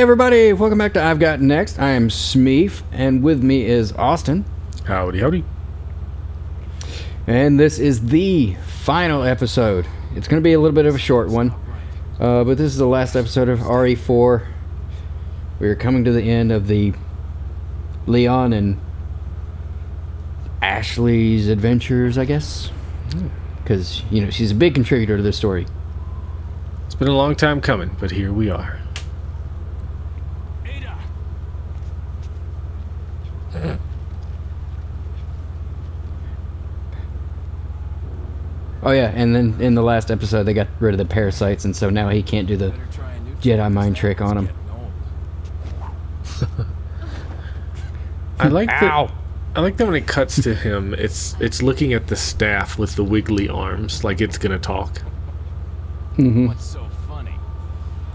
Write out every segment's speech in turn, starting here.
everybody, welcome back to I've Got Next. I am Smeef, and with me is Austin. Howdy, howdy. And this is the final episode. It's going to be a little bit of a short one, but this is the last episode of RE4. We're coming to the end of the Leon and Ashley's adventures, I guess. Because, you know, she's a big contributor to this story. It's been a long time coming, but here we are. Oh yeah, and then in the last episode they got rid of the parasites, and so now he can't do the Jedi mind trick on him. I like that when it cuts to him, it's looking at the staff with the wiggly arms, like it's gonna talk. Mm-hmm. What's so funny?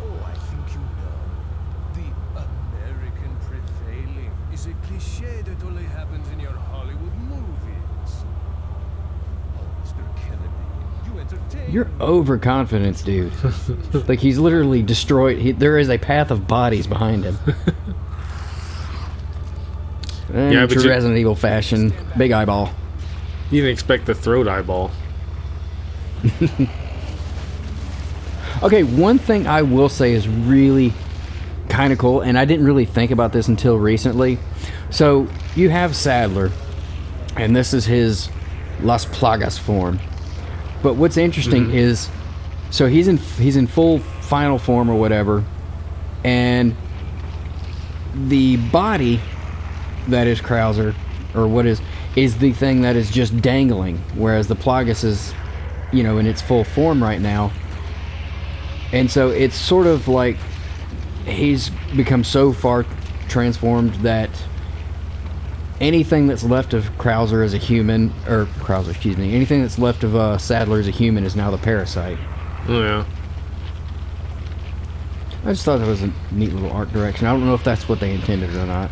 Oh, I think you know. The American prevailing is a cliché that only happens in your Hollywood movies. Oh, Mr. Kennedy, you entertain You're me. overconfident, dude. Like he's literally destroyed. There is a path of bodies behind him. And Yeah, but true you- Resident Evil fashion, big eyeball. You didn't expect the throat eyeball. Okay, one thing I will say is really kind of cool, and I didn't really think about this until recently. So you have Sadler, and this is his Las Plagas form. But what's interesting is, so he's in full final form or whatever, and the body that is Krauser, or what is the thing that is just dangling, whereas the Plagas is, you know, in its full form right now. And so it's sort of like he's become so far transformed that anything that's left of Krauser as a human, or Krauser, excuse me, anything that's left of Sadler as a human is now the parasite. Oh yeah. I just thought that was a neat little art direction. I don't know if that's what they intended or not.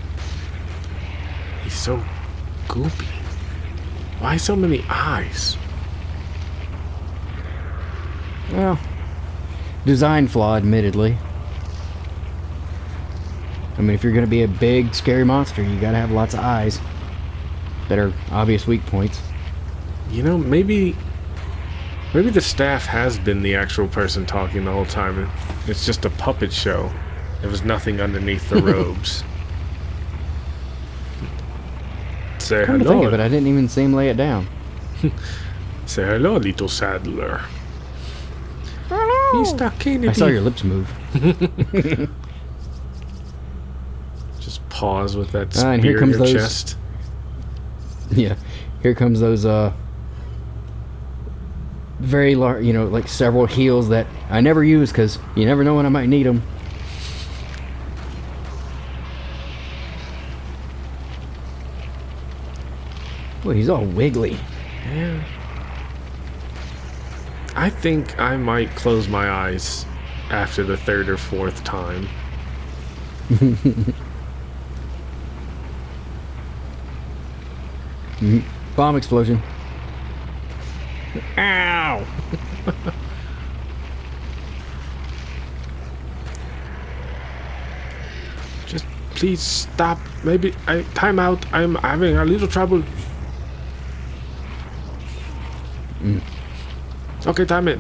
He's so goopy. Why so many eyes? Well, design flaw, admittedly. I mean, if you're going to be a big, scary monster, you got to have lots of eyes that are obvious weak points. You know, maybe the staff has been the actual person talking the whole time. It's just a puppet show. There was nothing underneath the robes. Say Come to think of hello. it, I didn't even see him lay it down. Say hello, little Sadler. Mr. Kennedy. I saw your lips move. Just pause with that Ah, and spear here in comes your those- chest. Yeah, here comes those very large, you know, like several heals that I never use because you never know when I might need them. Well, he's all wiggly. Yeah. I think I might close my eyes after the third or fourth time. Bomb explosion. Ow! Just please stop. Maybe time out. I'm having a little trouble. Okay, time it.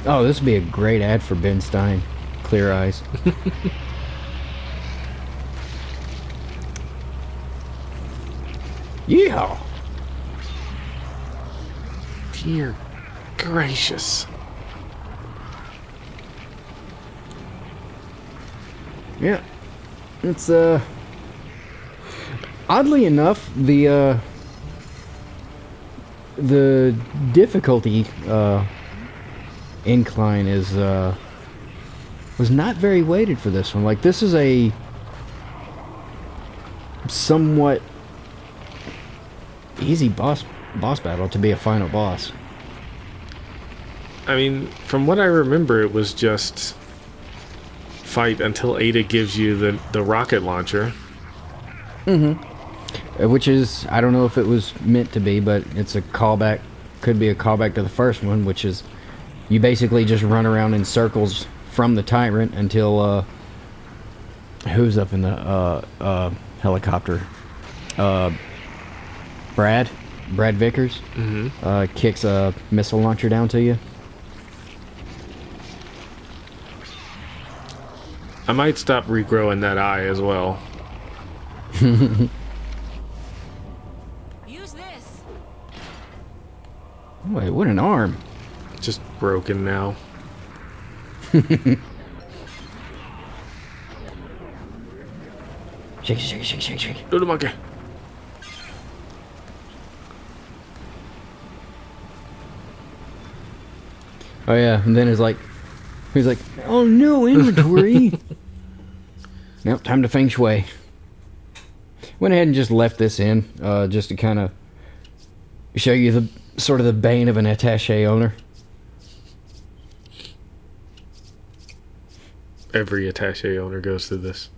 Oh, this would be a great ad for Ben Stein. Clear eyes. Yeah. Dear gracious. Yeah. It's oddly enough, the difficulty incline is was not very weighted for this one. Like, this is a somewhat easy boss battle to be a final boss. I mean, from what I remember, it was just fight until Ada gives you the rocket launcher. Which is, I don't know if it was meant to be, but it's a callback. Could be a callback to the first one, which is You basically just run around in circles from the tyrant until who's up in the helicopter? Brad Vickers kicks a missile launcher down to you. I might stop regrowing that eye as well. Use this. Wait, what an arm! Just broken now. Shake, shake, shake, shake, shake. Do the monkey. Oh yeah, and then he's like, oh no, inventory. Nope, time to feng shui. Went ahead and just left this in, just to kind of show you the sort of the bane of an attaché owner. Every attaché owner goes through this.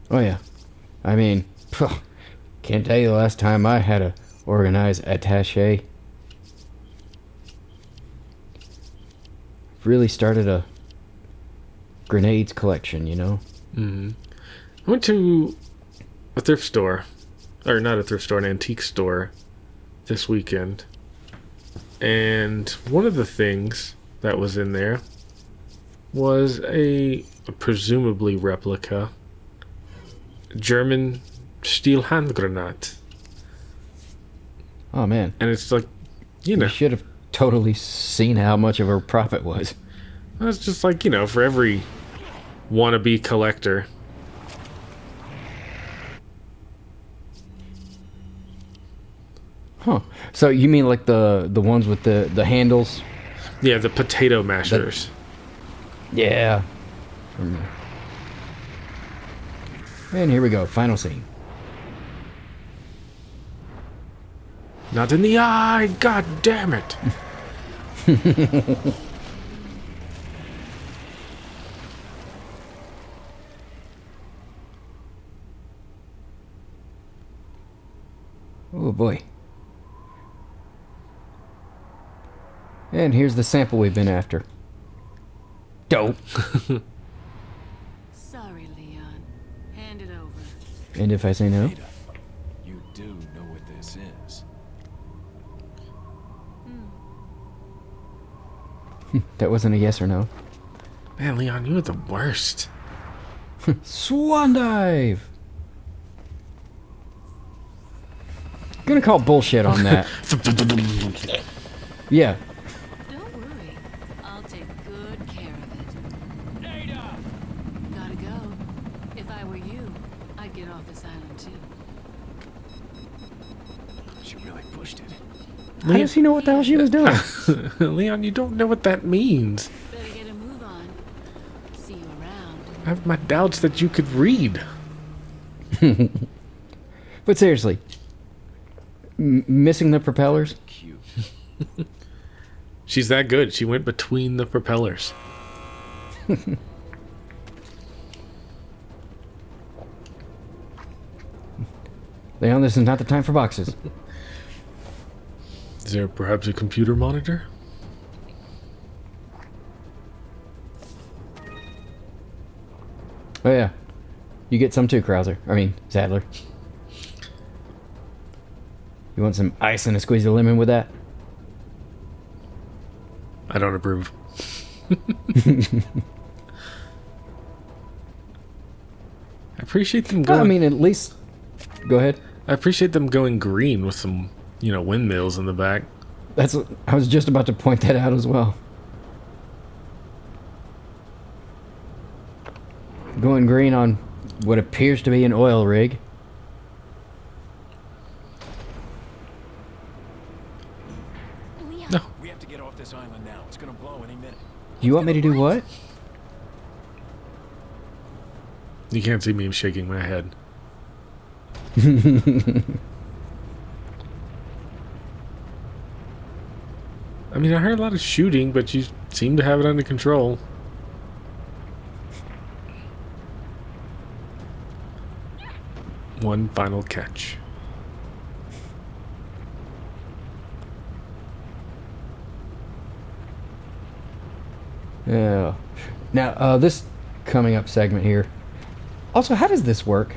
Oh yeah, I mean, can't tell you the last time I had a organized attaché. Really started a grenades collection, you know. I went to a thrift store, or not a thrift store, an antique store this weekend, and one of the things that was in there was a presumably replica German steel hand grenade. Oh man, And it's like, you know, you should have totally seen how much of a profit was. it's just like, you know, for every wannabe collector. Huh. So you mean like the ones with the handles? Yeah, the potato mashers. Yeah. And here we go, final scene. Not in the eye, god damn it. Oh boy. And here's the sample we've been after. Dope. Sorry, Leon. Hand it over. And if I say no? Ada, you do know what this is. That wasn't a yes or no. Man, Leon, you are the worst. Swan dive! Gonna call bullshit on that. Yeah. Don't worry. I'll take good care of it. Ada! Gotta go. If I were you, I'd get off this island too. She really pushed it. How does he know what the hell she was doing? Leon, you don't know what that means. Better get a move on. See you around. I have my doubts that you could read. But seriously, missing the propellers? Cute. She's that good. She went between the propellers. Leon, this is not the time for boxes. Is there perhaps a computer monitor? Oh yeah. You get some too, Krauser. I mean, Sadler. You want some ice and a squeeze of lemon with that? I don't approve. I appreciate them going. Well, I mean, at least... Go ahead. I appreciate them going green with some, you know, windmills in the back. That's. I was just about to point that out as well. Going green on what appears to be an oil rig. Leon. No. We have to get off this island now. It's gonna blow any minute. You want me to do what? You can't see me shaking my head. I mean, I heard a lot of shooting, but you seem to have it under control. One final catch. Yeah. Now, this coming up segment here. Also, how does this work?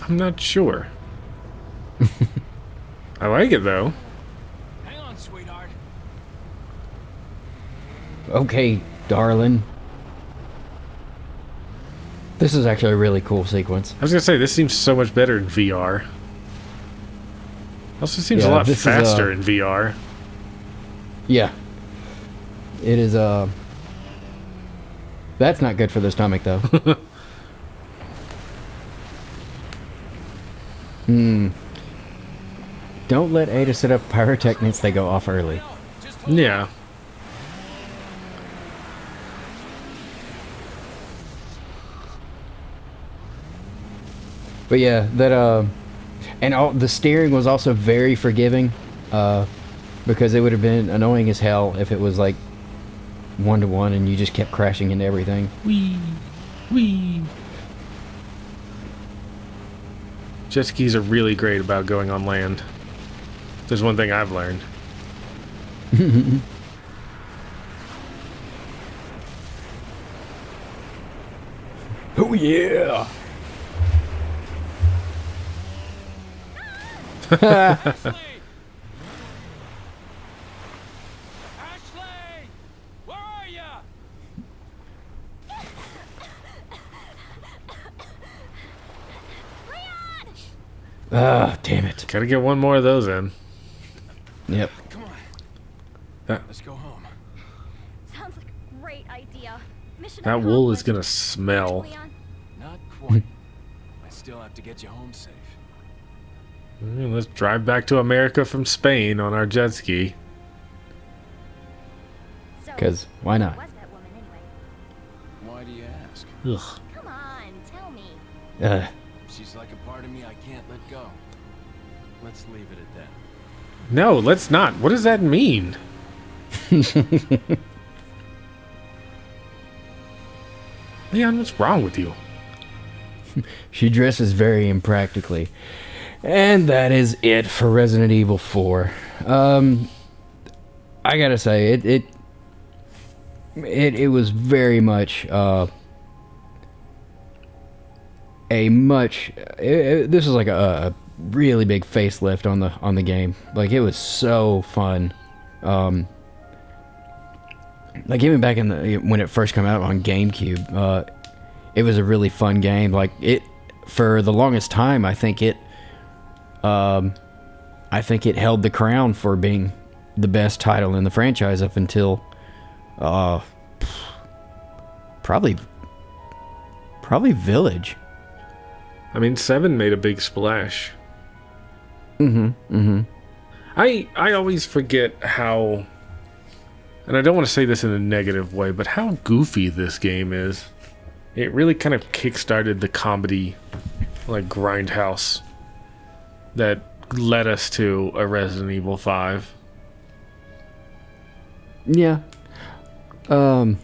I'm not sure. I like it though. Hang on, sweetheart. Okay, darling. This is actually a really cool sequence. I was gonna say this seems so much better in VR. Also seems a Yeah, lot this is, faster in VR. Yeah. It is, That's not good for the stomach, though. Don't let Ada set up pyrotechnics, they go off early. Yeah. But yeah, that, and all, the steering was also very forgiving, because it would have been annoying as hell if it was like 1-to-1 and you just kept crashing into everything. Wee. Jet skis are really great about going on land. There's one thing I've learned. Oh yeah! Ashley! Ashley! Where are ya? Ah, damn it. Gotta get one more of those in. Yep. Come on. That, Let's go home. Sounds like a great idea. Mission that wool is accomplished. gonna smell. Leon, Not quite. I still have to get you home safe. Let's drive back to America from Spain on our jet ski. so, Because why not? who was that woman anyway? Why do you ask? Ugh. Come on, tell me. She's like a part of me I can't let go. Let's leave it at that. No, let's not. What does that mean? Leon, what's wrong with you? She dresses very impractically. And that is it for Resident Evil 4. I gotta say, it was very much this was like a really big facelift on the game. Like, it was so fun. Like, even back when it first came out on GameCube, it was a really fun game. Like, it, for the longest time, I think it held the crown for being the best title in the franchise up until probably Village. I mean, 7 made a big splash. Mm-hmm. I always forget how, and I don't want to say this in a negative way, but how goofy this game is. It really kind of kickstarted the comedy, like, grindhouse that led us to a Resident Evil 5. Yeah. I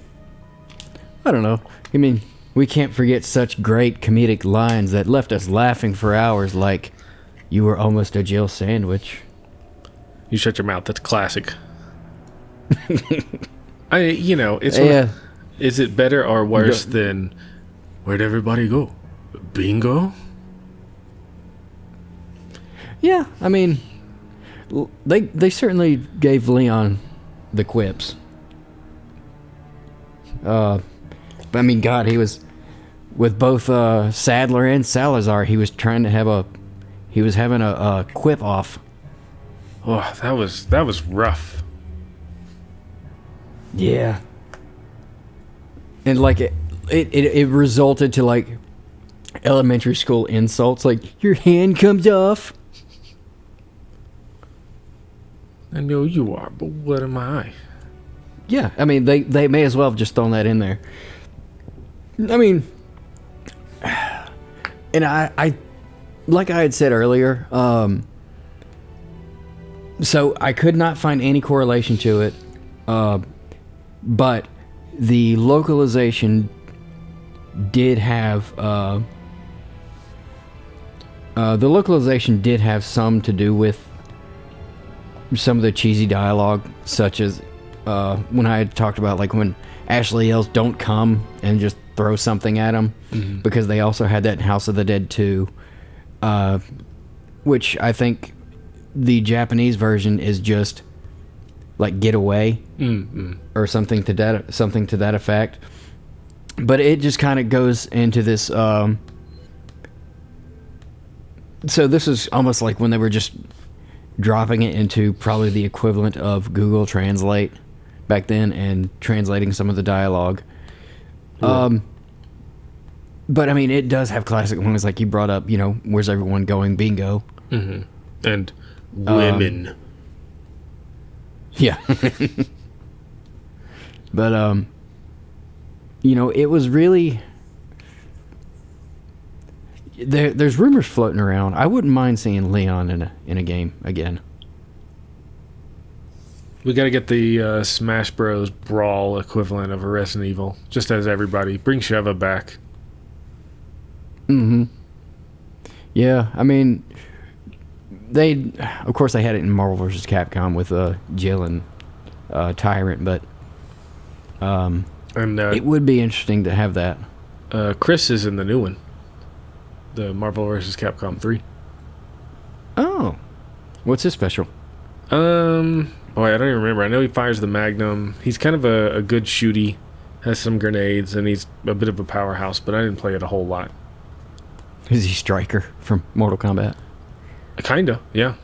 don't know. I mean, we can't forget such great comedic lines that left us laughing for hours, like, "You were almost a Jill sandwich." You shut your mouth. That's classic. It's Yeah. is it better or worse than "Where'd everybody go? Bingo?" Yeah, I mean, they certainly gave Leon the quips. But I mean, God, he was with both Sadler and Salazar. He was having a quip off. Oh, that was rough. Yeah, and like it resulted to like elementary school insults, like "your hand comes off." I know you are, but what am I? Yeah, I mean, they may as well have just thrown that in there. I mean, and I like I had said earlier, so I could not find any correlation to it, but the localization did have some to do with some of the cheesy dialogue, such as when I had talked about like when Ashley yells "Don't come" and just throw something at him, because they also had that in House of the Dead 2, which I think the Japanese version is just like "Get away" or something to that effect. But it just kind of goes into this. So this is almost like when they were just dropping it into probably the equivalent of Google Translate back then and translating some of the dialogue. But I mean, it does have classic ones like you brought up, "Where's everyone going? Bingo." And women. Yeah. But, it was really... There's rumors floating around. I wouldn't mind seeing Leon in a game again. We got to get the Smash Bros. Brawl equivalent of a Resident Evil, just as everybody. Bring Sheva back. Yeah, I mean, of course they had it in Marvel vs. Capcom with Jill and Tyrant, but it would be interesting to have that. Chris is in the new one, the Marvel vs. Capcom 3. Oh, what's his special? Boy, I don't even remember. I know he fires the Magnum. He's kind of a good shooty, has some grenades, and he's a bit of a powerhouse, but I didn't play it a whole lot. Is he Stryker from Mortal Kombat? Kinda, yeah.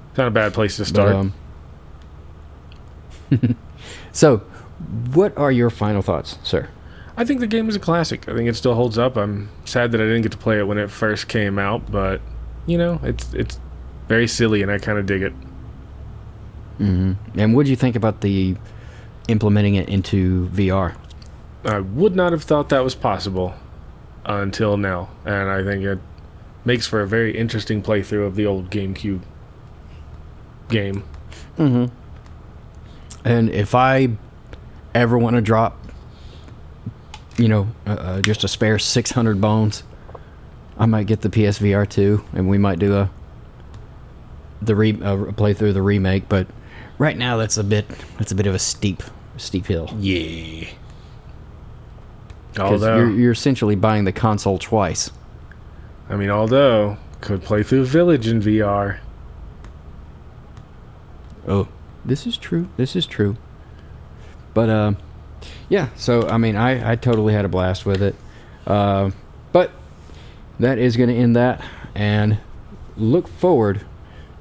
It's not a bad place to start. So, what are your final thoughts, sir? I think the game is a classic. I think it still holds up. I'm sad that I didn't get to play it when it first came out, but, it's very silly, and I kind of dig it. And what do you think about the implementing it into VR? I would not have thought that was possible until now, and I think it makes for a very interesting playthrough of the old GameCube game. And if I ever want to drop, just a spare 600 bones, I might get the PSVR 2, and we might do a playthrough of the remake. But right now, that's a bit of a steep hill. Yeah. Because you're essentially buying the console twice. Although could play through Village in VR. Oh, this is true. But yeah. So I totally had a blast with it. But that is going to end that, and look forward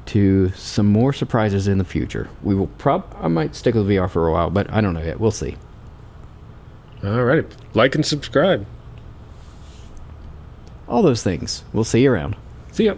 to some more surprises in the future. We will I might stick with VR for a while, but I don't know yet. We'll see. Alright, like and subscribe. All those things. We'll see you around. See ya.